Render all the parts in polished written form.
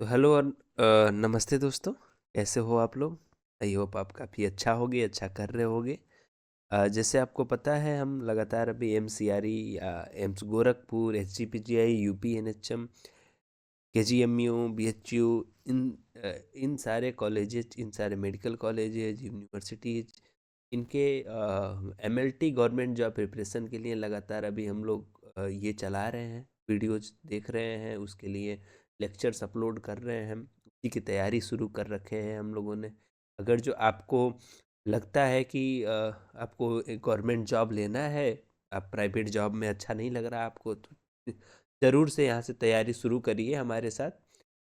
तो हेलो और नमस्ते दोस्तों। कैसे हो आप लोग? आई होप आप काफ़ी अच्छा होगे, अच्छा कर रहे होगे। जैसे आपको पता है हम लगातार अभी एमसीआरई या AIIMS Gorakhpur, SGPGI, UP NHM, KGMU, BHU, इन इन सारे कॉलेजेस, इन सारे मेडिकल कॉलेजेज, यूनिवर्सिटीज, इनके एमएलटी गवर्नमेंट जॉब प्रिपरेशन के लिए लगातार अभी हम लोग ये चला रहे हैं, वीडियोज देख रहे हैं, उसके लिए लेक्चर्स अपलोड कर रहे हैं, उसी की तैयारी शुरू कर रखे हैं हम लोगों ने। अगर जो आपको लगता है कि आपको एक गवर्नमेंट जॉब लेना है, आप प्राइवेट जॉब में अच्छा नहीं लग रहा आपको, तो ज़रूर से यहाँ से तैयारी शुरू करिए हमारे साथ।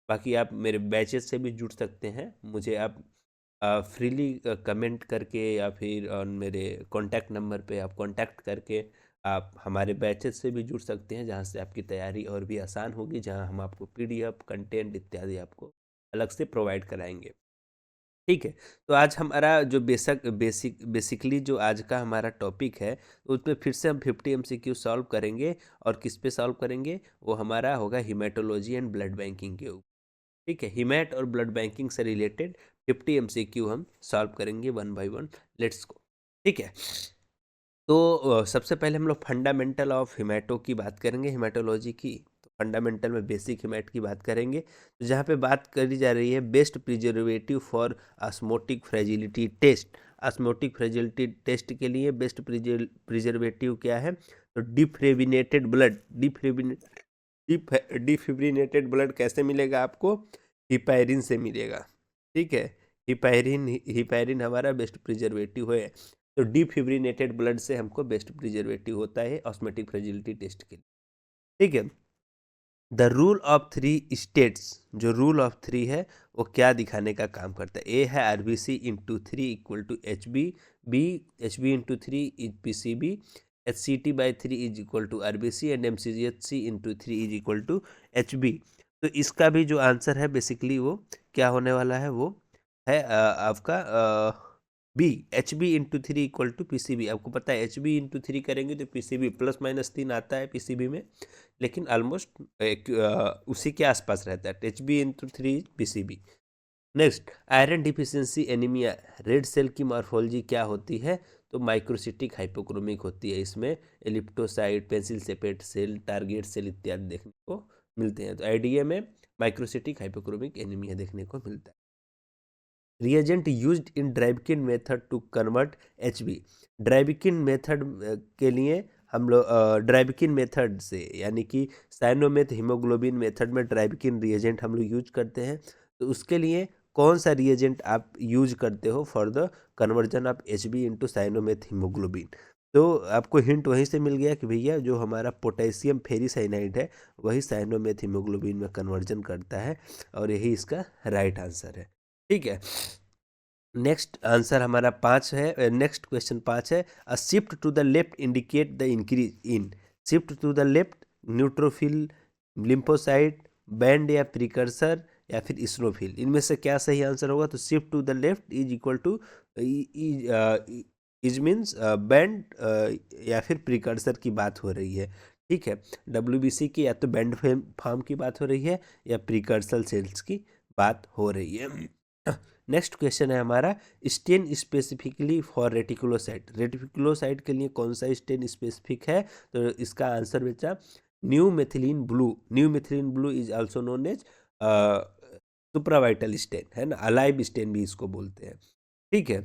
बाकी आप मेरे बैचेस से भी जुड़ सकते हैं। मुझे आप फ्रीली कमेंट करके या फिर मेरे कॉन्टैक्ट नंबर पे आप कॉन्टैक्ट करके आप हमारे बैचेस से भी जुड़ सकते हैं, जहाँ से आपकी तैयारी और भी आसान होगी, जहाँ हम आपको पीडीएफ कंटेंट इत्यादि आपको अलग से प्रोवाइड कराएंगे। ठीक है। तो आज हमारा जो बेसिकली जो आज का हमारा टॉपिक है, तो उसमें फिर से हम 50 एमसीक्यू सॉल्व करेंगे। और किस पे सॉल्व करेंगे? वो हमारा होगा हिमेटोलॉजी एंड ब्लड बैंकिंग के ऊपर। ठीक है, हिमेट और ब्लड बैंकिंग से रिलेटेड 50 एमसीक्यू हम सॉल्व करेंगे one by one. Let's go. ठीक है। तो सबसे पहले हम लोग फंडामेंटल ऑफ हिमेटो की बात करेंगे, हिमेटोलॉजी की। तो फंडामेंटल में बेसिक हिमेट की बात करेंगे, तो जहाँ पे बात करी जा रही है best preservative for osmotic fragility test. Osmotic fragility test के लिए बेस्ट प्रिजर्वेटिव क्या है? तो डिफ्रेविनेटेड ब्लड। डिफिब्रिनेटेड ब्लड कैसे मिलेगा आपको? हिपैरिन से मिलेगा। ठीक है, हिपैरिन हिपैरिन हमारा बेस्ट प्रिजर्वेटिव है। तो डिफिब्रिनेटेड ब्लड से हमको बेस्ट प्रिजर्वेटिव होता है ऑस्मेटिक फ्रेजिलिटी टेस्ट के लिए। ठीक है। The rule of three states, जो रूल ऑफ थ्री है वो क्या दिखाने का काम करता है? ए है RBC into three equal to H B, B H B into three is P C B, H C T by three is equal to R B C, and M C G H C into three is equal to H B. तो इसका भी जो answer है basically वो क्या होने वाला है? वो है आपका B, H B into three equal to P C B. आपको पता है एच बी इंटू थ्री करेंगे तो P C B plus minus तीन आता है पी सी बी में, लेकिन ऑलमोस्ट उसी के आसपास रहता है। H B into three P C B. Next, iron deficiency anaemia, red cell की मॉर्फोलॉजी क्या होती है? तो माइक्रोसिटिक हाइपोक्रोमिक होती है। इसमें elliptocyte, pencil shaped cell, target cell इत्यादि देखने को मिलते हैं। तो आईडीए में माइक्रोसिटिक हाइपोक्रोमिक एनीमिया देखने को मिलता है। Reagent used in Drabkin method to convert H B. Drabkin method के लिए हम लोग ड्राइविकिन मेथड से, यानी कि साइनोमेथ हीमोग्लोबिन मेथड में ड्राइविकिन रिएजेंट हम लोग यूज करते हैं। तो उसके लिए कौन सा रिएजेंट आप यूज करते हो for the conversion of H B into cyanmethaemoglobin? तो आपको हिंट वहीं से मिल गया कि भैया जो हमारा पोटेशियम फेरिसाइनाइड है वही साइनोमेथ हीमोग्लोबिन में कन्वर्जन करता है, और यही इसका राइट आंसर है। ठीक है। नेक्स्ट आंसर हमारा पाँच है, नेक्स्ट क्वेश्चन पाँच है। A shift to the left indicate the increase in. Shift to the left, neutrophil, lymphocyte, band या प्रिकर्सर या फिर इस्नोफिल, इनमें से क्या सही आंसर होगा? तो shift to the left is equal to is means band या फिर प्रिकर्सर की बात हो रही है। ठीक है, डब्ल्यूबीसी की या तो बैंड फार्म की बात हो रही है या प्रिकर्सल सेल्स की बात हो रही है। नेक्स्ट क्वेश्चन है हमारा, stain specifically for reticulocyte. Reticulocyte के लिए कौन सा स्टेन स्पेसिफिक है? तो इसका आंसर बेटा new methylene blue. New methylene blue is also known as supravital stain, है ना, अलाइव स्टेन भी इसको बोलते हैं। ठीक है।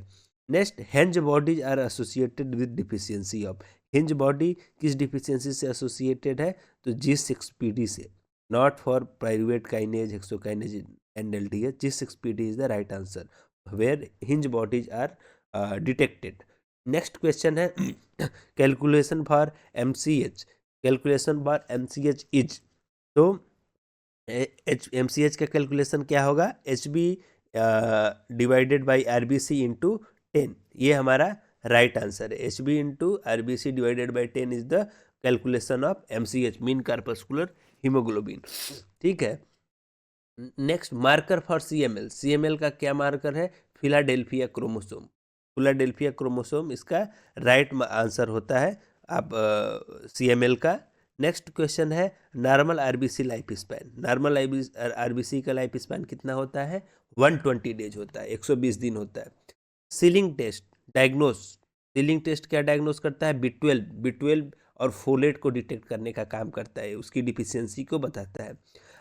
Next, Heinz bodies are associated with deficiency of. Heinz body किस डिफिशियंसी से एसोसिएटेड है? तो G6PD से। Not for pyruvate kinase, hexokinase and ALDH. G6PD is the right answer where Heinz bodies are detected. Next question है calculation for MCH। Calculation for MCH is, तो M C H का calculation क्या होगा? H B divided by R B C into 10। ये हमारा right answer है। H B into R B C divided by 10 is the calculation of M C H, mean corpuscular haemoglobin. ठीक है। Next, marker for C M L. C M L का क्या marker है? Philadelphia chromosome. Philadelphia chromosome इसका right answer होता है आप C M L का। नेक्स्ट क्वेश्चन है normal RBC life span. Normal RBC का लाइफ स्पैन कितना होता है? 120 डेज होता है, 120 दिन होता है। Schilling test diagnose, Schilling test क्या डायग्नोस करता है? B12 और फोलेट को डिटेक्ट करने का काम करता है, उसकी डिफिशियंसी को बताता है।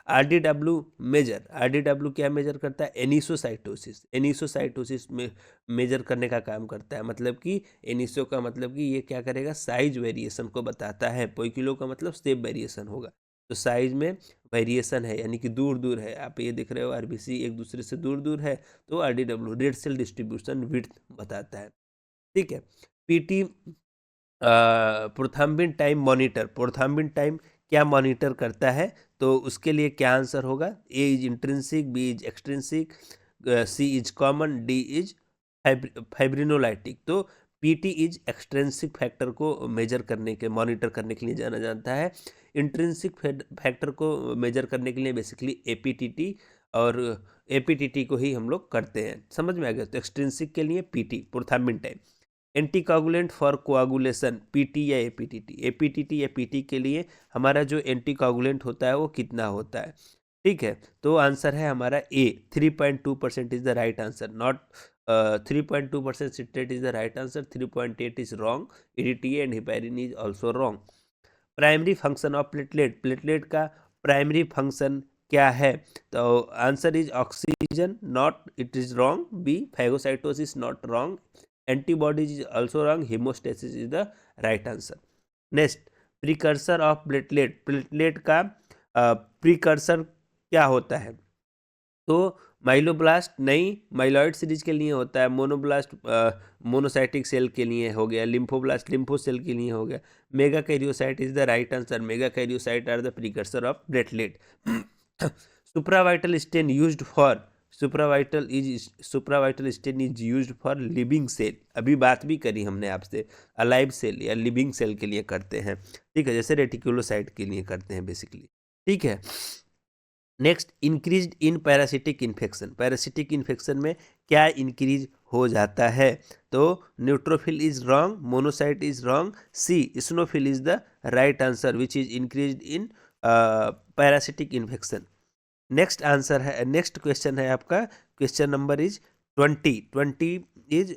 आरडीडब्ल्यू क्या मेजर करता है? एनिसोसाइटोसिस में मेजर करने का काम करता है। मतलब कि एनिसो का मतलब कि ये क्या करेगा? साइज वेरिएशन को बताता है। पोइकिलो का मतलब शेप वेरिएशन होगा, तो साइज में वेरिएशन है, यानी कि दूर दूर है। आप ये देख रहे हो आरबीसी एक दूसरे से दूर दूर है, तो RDW red cell distribution width बताता है। ठीक है। PT prothrombin time monitor, prothrombin time क्या मॉनिटर करता है? तो उसके लिए क्या आंसर होगा? A is intrinsic, B is extrinsic, C is common, D is fibrinolytic. तो पीटी इज एक्सट्रिंसिक फैक्टर को मेजर करने के, मॉनिटर करने के लिए जाना जाता है। इंट्रिंसिक फैक्टर को मेजर करने के लिए बेसिकली एपीटीटी, और एपीटीटी को ही हम लोग करते हैं। समझ में आ गया? तो एक्सट्रिंसिक के लिए PT prothrombin time. Anticoagulant for coagulation, PT या एपीटीटी। एपीटीटी या पीटी के लिए हमारा जो एंटीकोगुलेंट होता है वो कितना होता है? ठीक है, तो आंसर है हमारा A, 3.2% is the right answer. Not 3.2% citrate is the right answer, 3.8 is wrong. EDTA and heparin is also wrong. Primary function of platelet, platelet का प्राइमरी फंक्शन क्या है? तो answer is oxygen, not, it is wrong. B phagocytosis, not wrong. Antibodies is also wrong. Haemostasis is the right answer. Next, precursor of platelet, platelet का precursor क्या होता है? तो myeloblast नहीं, माइलॉइड सीरीज के लिए होता है। मोनोब्लास्ट मोनोसाइटिक सेल के लिए हो गया। लिम्फोब्लास्ट लिम्फो सेल के लिए हो गया। Megakaryocyte is the right answer. Megakaryocyte are the precursor of platelet. Supravital stain used for, supravital stain is used for living cell. अभी बात भी करी हमने आपसे, अलाइव सेल या लिविंग सेल के लिए करते हैं। ठीक है, जैसे रेटिकुलोसाइट के लिए करते हैं बेसिकली। ठीक है। Next, increase in parasitic infection. Parasitic infection में क्या इंक्रीज हो जाता है? तो neutrophil is wrong, monocyte is wrong, C eosinophil is the right answer which is increase in parasitic infection. Next answer है, नेक्स्ट क्वेश्चन है आपका, क्वेश्चन नंबर इज 20 इज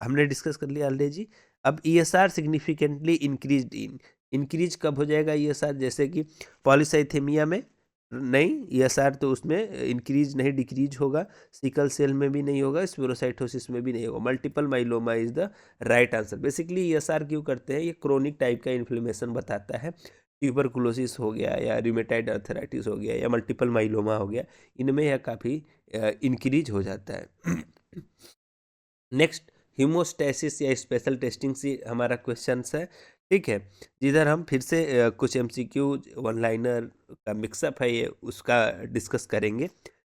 हमने डिस्कस कर लिया ऑलरेडी। अब ESR significantly increase in, increase कब हो जाएगा ईएसआर? जैसे कि पॉलीसाइथेमिया में नहीं, ईएसआर तो उसमें इंक्रीज नहीं, डिक्रीज होगा। सिकल सेल में भी नहीं होगा, स्पेरोसाइटोसिस में भी नहीं होगा। Multiple myeloma is the right answer. Basically ESR क्यों करते हैं? ये क्रोनिक टाइप का इन्फ्लेमेशन बताता है। ट्यूबरकुलोसिस हो गया, या रिमेटाइड अर्थराइटिस हो गया, या मल्टीपल माइलोमा हो गया, इनमें यह काफ़ी इंक्रीज हो जाता है। नेक्स्ट, हीमोस्टैसिस या स्पेशल टेस्टिंग से हमारा क्वेश्चन है। ठीक है, जिधर हम फिर से कुछ एमसीक्यू वन लाइनर का मिक्सअप है, ये उसका डिस्कस करेंगे।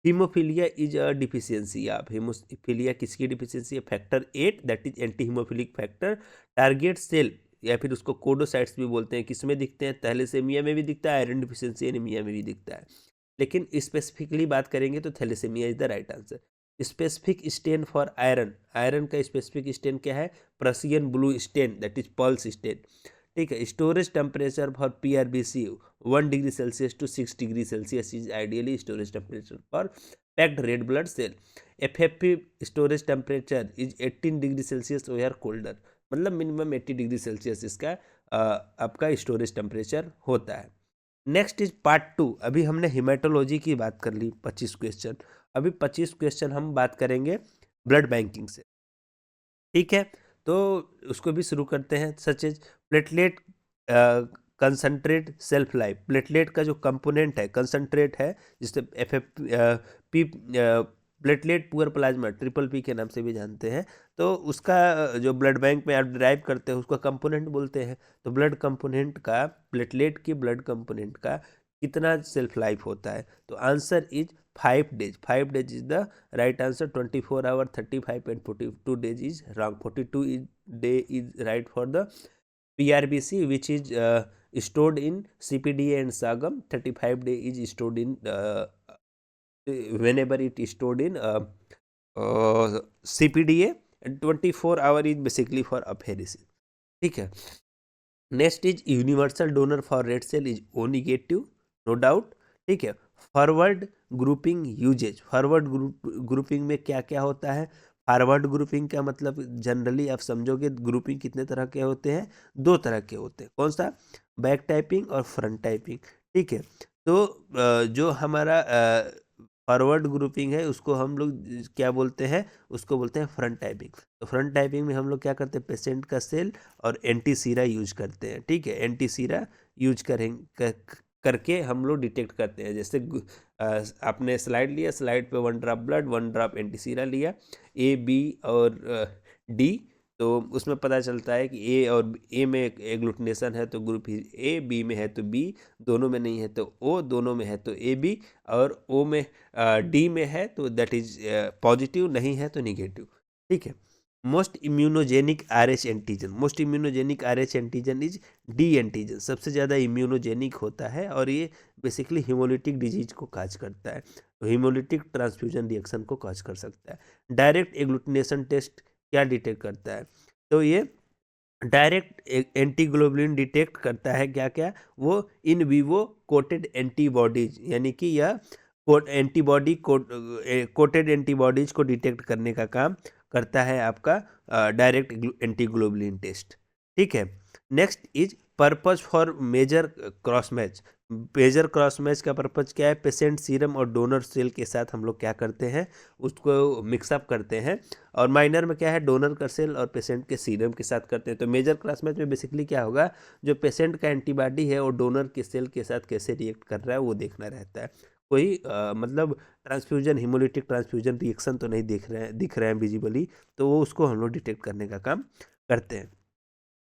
Haemophilia is a deficiency of, haemophilia किसकी डिफिशियंसी है? Factor 8, that is anti haemophilic factor. Target cell या फिर उसको कोडोसाइट्स भी बोलते हैं, किसमें दिखते हैं? थैलेसेमिया में भी दिखता है, आयरन डिफिशियंसी एनीमिया में भी दिखता है। लेकिन स्पेसिफिकली बात करेंगे तो thalassaemia is the right answer. Specific stain for iron, iron का स्पेसिफिक स्टेन क्या है? Prussian blue stain, that is Perls stain. ठीक है। Storage temperature for PRBC 1 degree Celsius to 6 degree Celsius is ideally storage temperature for packed red blood cell. FFP storage temperature is 18 degree Celsius और colder, मतलब minimum 80 degree Celsius इसका आपका storage temperature होता है। Next is part 2। अभी हमने haematology की बात कर ली, 25 क्वेश्चन। अभी 25 क्वेश्चन हम बात करेंगे ब्लड बैंकिंग से। ठीक है, तो उसको भी शुरू करते हैं। Such as platelet concentrate shelf life, platelet का जो कंपोनेंट है कंसंट्रेट है, जिससे F F P platelet poor plasma, triple P के नाम से भी जानते हैं। तो उसका जो ब्लड बैंक में आप डिराइव करते हैं उसको कंपोनेंट बोलते हैं। तो ब्लड कंपोनेंट का, प्लेटलेट की ब्लड कंपोनेंट का कितना सेल्फ लाइफ होता है? तो answer is 5 days. 5 days is the right answer. 24 hour, 35 and 42 days is wrong. 42 day is right for the PRBC which is stored in CPDA and SAGM. 35 day is stored in whenever it is stored in CPDA, and 24 hour is basically for apheresis. ठीक है। Next is universal donor for red cell is O negative, no doubt. ठीक है। Forward grouping uses, forward grouping में क्या क्या होता है? Forward grouping का मतलब जनरली आप समझोगे ग्रुपिंग कितने तरह के होते हैं? दो तरह के होते हैं। कौन सा? बैक टाइपिंग और फ्रंट टाइपिंग। ठीक है। तो जो हमारा फॉरवर्ड ग्रुपिंग है उसको हम लोग क्या बोलते हैं? उसको बोलते हैं फ्रंट टाइपिंग। तो फ्रंट टाइपिंग में हम लोग क्या करते हैं? पेशेंट का सेल और एंटी सीरा यूज करते हैं। ठीक है। एंटी सीरा यूज करके हम लोग डिटेक्ट करते हैं। जैसे आपने स्लाइड लिया, स्लाइड पे 1 ड्रॉप ब्लड, 1 ड्रॉप एंटी सीरा लिया, ए बी और डी, तो उसमें पता चलता है कि ए और ए में एग्लूटिनेशन है तो ग्रुप ए, बी में है तो बी, दोनों में नहीं है तो ओ, दोनों में है तो ए बी, और ओ में डी में है तो दैट इज पॉजिटिव, नहीं है तो निगेटिव। ठीक है। Most immunogenic R H antigen, most immunogenic R H antigen is D antigen, सबसे ज़्यादा इम्यूनोजेनिक होता है और ये बेसिकली हिमोलिटिक डिजीज को काज करता है, तो हिमोलिटिक ट्रांसफ्यूजन रिएक्शन को काज कर सकता है। डायरेक्ट एग्लूटिनेशन टेस्ट क्या डिटेक्ट करता है? तो ये डायरेक्ट एंटीग्लोबुलिन डिटेक्ट करता है क्या क्या? वो इन विवो कोटेड एंटीबॉडीज, यानी कि यह एंटीबॉडी कोटेड एंटीबॉडीज को डिटेक्ट करने का काम करता है आपका डायरेक्ट एंटीग्लोबुलिन टेस्ट। ठीक है। Next is purpose for major cross match. Major cross match का पर्पज क्या है? पेशेंट सीरम और डोनर सेल के साथ हम लोग क्या करते हैं? उसको मिक्सअप करते हैं। और माइनर में क्या है? डोनर का सेल और पेशेंट के सीरम के साथ करते हैं। तो मेजर क्रॉस मैच में बेसिकली क्या होगा? जो पेशेंट का एंटीबॉडी है वो डोनर के सेल के साथ कैसे रिएक्ट कर रहा है वो देखना रहता है। कोई मतलब ट्रांसफ्यूजन, हिमोलिटिक ट्रांसफ्यूजन रिएक्शन तो नहीं दिख रहे हैं विजिबली, तो वो उसको हम लोग डिटेक्ट करने का काम करते हैं।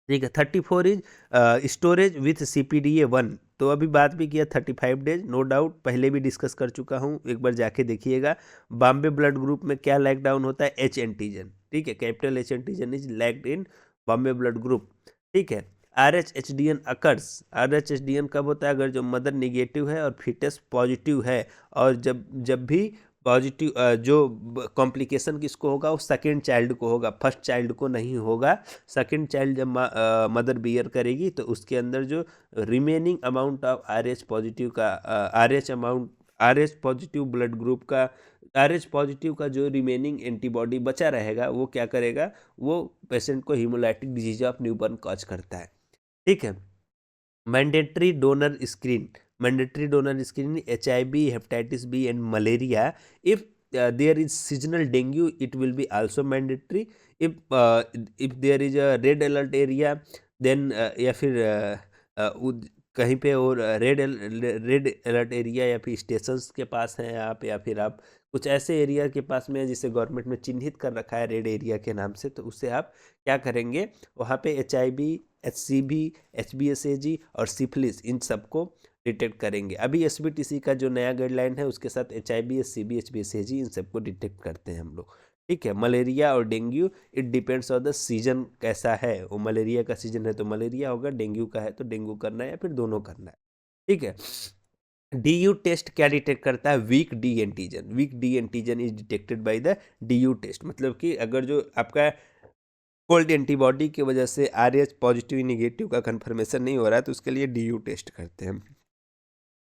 ठीक है। 34 इज स्टोरेज विथ CPDA1। तो अभी बात भी किया 35 डेज, नो डाउट पहले भी डिस्कस कर चुका हूँ, एक बार जाके देखिएगा। बॉम्बे ब्लड ग्रुप में क्या लैग डाउन होता है? H antigen. ठीक है। Capital H antigen is lagged in Bombay blood group. ठीक है। RH HDN occurs, RH HDN कब होता है? अगर जो मदर निगेटिव है और फीटस पॉजिटिव है, और जब जब भी पॉजिटिव जो कॉम्प्लिकेशन किसको होगा? वो सेकेंड चाइल्ड को होगा, फर्स्ट चाइल्ड को नहीं होगा। सेकेंड चाइल्ड जब मदर बियर करेगी तो उसके अंदर जो remaining amount of RH positive का RH पॉजिटिव ब्लड ग्रुप का, RH पॉजिटिव का जो रिमेनिंग एंटीबॉडी बचा रहेगा वो क्या करेगा? वो पेशेंट को haemolytic disease of newborn cause करता है। ठीक है। Mandatory donor screen, mandatory donor screen HIV, hepatitis B and malaria. If there is seasonal dengue it will be also mandatory। if there is a red alert area then या फिर कहीं पे और red alert area या फिर stations के पास हैं आप, या फिर आप कुछ ऐसे एरिया के पास में जिसे गवर्नमेंट ने चिन्हित कर रखा है रेड एरिया के नाम से, तो उससे आप क्या करेंगे? वहाँ पे HIV, HCV, HBsAg और सिफिलिस, इन सबको डिटेक्ट करेंगे। अभी SBTC का जो नया गाइडलाइन है उसके साथ HIV, HCV, HBsAg इन सबको डिटेक्ट करते हैं हम लोग। ठीक है। मलेरिया और dengue it depends on the season कैसा है। वो मलेरिया का सीजन है तो मलेरिया होगा, डेंगू का है तो डेंगू करना है या फिर दोनों करना है। ठीक है। DU टेस्ट क्या डिटेक्ट करता है? Weak D antigen, weak D antigen is detected by the DU test. मतलब कि अगर जो आपका कोल्ड एंटीबॉडी की वजह से RH पॉजिटिव निगेटिव का कंफर्मेशन नहीं हो रहा है तो उसके लिए DU टेस्ट करते हैं।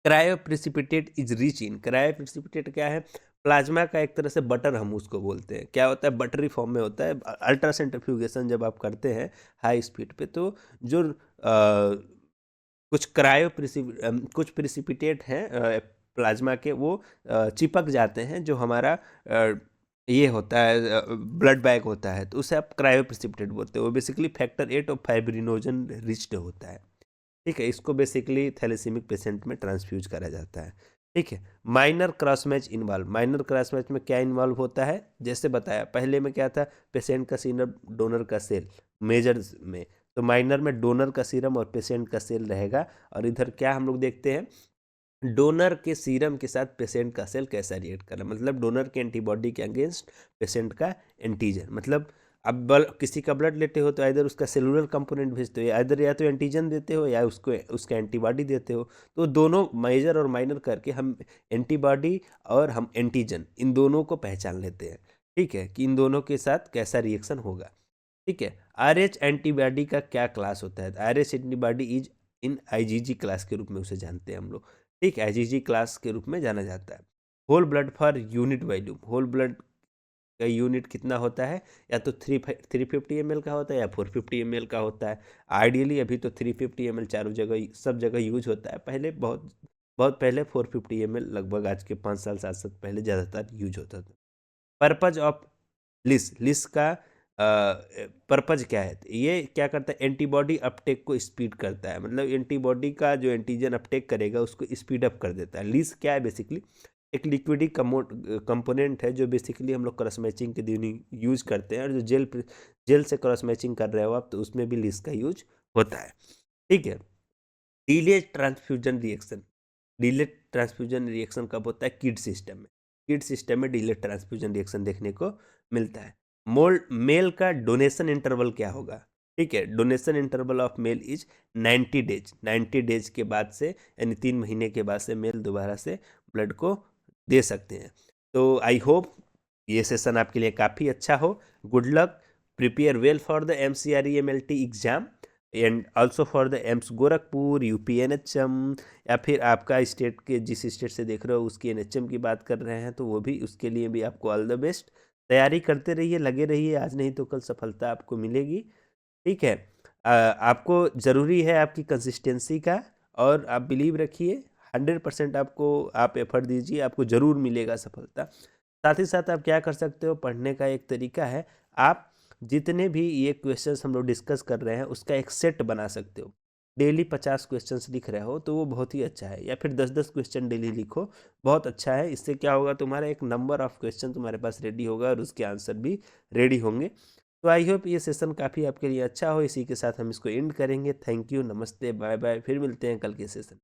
Cryo precipitate is rich in, cryo precipitate क्या है? प्लाज्मा का एक तरह से बटर हम उसको बोलते हैं। क्या होता है? बटरी फॉर्म में होता है। अल्ट्रा सेंट्रीफ्यूगेशन जब आप करते हैं हाई स्पीड पे, तो जो कुछ कुछ प्रिसिपिटेट हैं प्लाज्मा के, वो चिपक जाते हैं जो हमारा ये होता है ब्लड बैग होता है, तो उसे आप क्रायो प्रिसिपिटेट बोलते हैं। वो बेसिकली फैक्टर 8 और फाइब्रिनोजन रिच्ड होता है। ठीक है। इसको बेसिकली थैलेसीमिक पेशेंट में ट्रांसफ्यूज करा जाता है। ठीक है। Minor cross match involve, minor cross match में क्या इन्वॉल्व होता है? जैसे बताया पहले में क्या था? पेशेंट का सीरम, डोनर का सेल, मेजर में। तो माइनर में डोनर का सीरम और पेशेंट का सेल रहेगा। और इधर क्या हम लोग देखते हैं? डोनर के सीरम के साथ पेशेंट का सेल कैसा रिएक्ट कर रहा है, मतलब डोनर के एंटीबॉडी के अगेंस्ट पेशेंट का एंटीजन। मतलब अब किसी का ब्लड लेते हो तो इधर उसका सेलुलर कंपोनेंट भेजते हो, इधर या तो एंटीजन देते हो या उसको उसका एंटीबॉडी देते हो। तो दोनों मेजर और माइनर करके हम एंटीबॉडी और हम एंटीजन इन दोनों को पहचान लेते हैं। ठीक है। कि इन दोनों के साथ कैसा रिएक्शन होगा। ठीक है। RH एंटीबॉडी का क्या क्लास होता है? RH antibody is in IgG class के रूप में उसे जानते हैं हम लोग, ठीक है, IgG क्लास के रूप में जाना जाता है। Whole blood for unit volume, whole blood का यूनिट कितना होता है? या तो 350 ml का होता है या 450 ml का होता है। आइडियली अभी तो 350 ml चारों जगह सब जगह यूज होता है, पहले बहुत बहुत पहले 450 ml लगभग आज के 5 साल 7 साल पहले ज़्यादातर यूज होता था। पर्पज ऑफ लिस का पर्पज क्या है? ये क्या करता है? एंटीबॉडी अपटेक को स्पीड करता है, मतलब एंटीबॉडी का जो एंटीजन अपटेक करेगा उसको स्पीड अप कर देता है। लिस क्या है? बेसिकली एक लिक्विडी कंपोनेंट है जो बेसिकली हम लोग क्रॉस मैचिंग के दिन यूज करते हैं, और जो जेल से क्रॉस मैचिंग कर रहे हो आप तो उसमें भी लिस का यूज होता है, ठीक है। Delayed transfusion reaction, delayed transfusion reaction कब होता है? किड सिस्टम में, किड सिस्टम में डिलेड ट्रांसफ्यूजन रिएक्शन देखने को मिलता है। मेल का डोनेशन इंटरवल क्या होगा? ठीक है, donation interval of male is 90 days, 90 days के बाद से यानी 3 महीने के बाद से मेल दोबारा से ब्लड को दे सकते हैं। तो आई होप ये सेशन आपके लिए काफ़ी अच्छा हो। Good luck, prepare well for the MCRE MLT exam and also for the AIIMS Gorakhpur, UP NHM, या फिर आपका स्टेट के जिस स्टेट से देख रहे हो उसकी NHM की बात कर रहे हैं तो वो भी, उसके लिए भी आपको ऑल द बेस्ट। तैयारी करते रहिए, लगे रहिए, आज नहीं तो कल सफलता आपको मिलेगी, ठीक है। आपको ज़रूरी है आपकी कंसिस्टेंसी का, और आप बिलीव रखिए 100% आपको, आप एफर्ट दीजिए, आपको ज़रूर मिलेगा सफलता। साथ ही साथ आप क्या कर सकते हो? पढ़ने का एक तरीका है, आप जितने भी ये क्वेश्चंस हम लोग डिस्कस कर रहे हैं उसका एक सेट बना सकते हो। डेली 50 क्वेश्चंस लिख रहे हो तो वो बहुत ही अच्छा है, या फिर 10-10 क्वेश्चन डेली लिखो, बहुत अच्छा है। इससे क्या होगा? तुम्हारा एक नंबर ऑफ क्वेश्चन तुम्हारे पास रेडी होगा और उसके आंसर भी रेडी होंगे। तो आई होप ये सेशन काफ़ी आपके लिए अच्छा हो। इसी के साथ हम इसको एंड करेंगे। थैंक यू, नमस्ते, बाय बाय, फिर मिलते हैं कल के सेशन।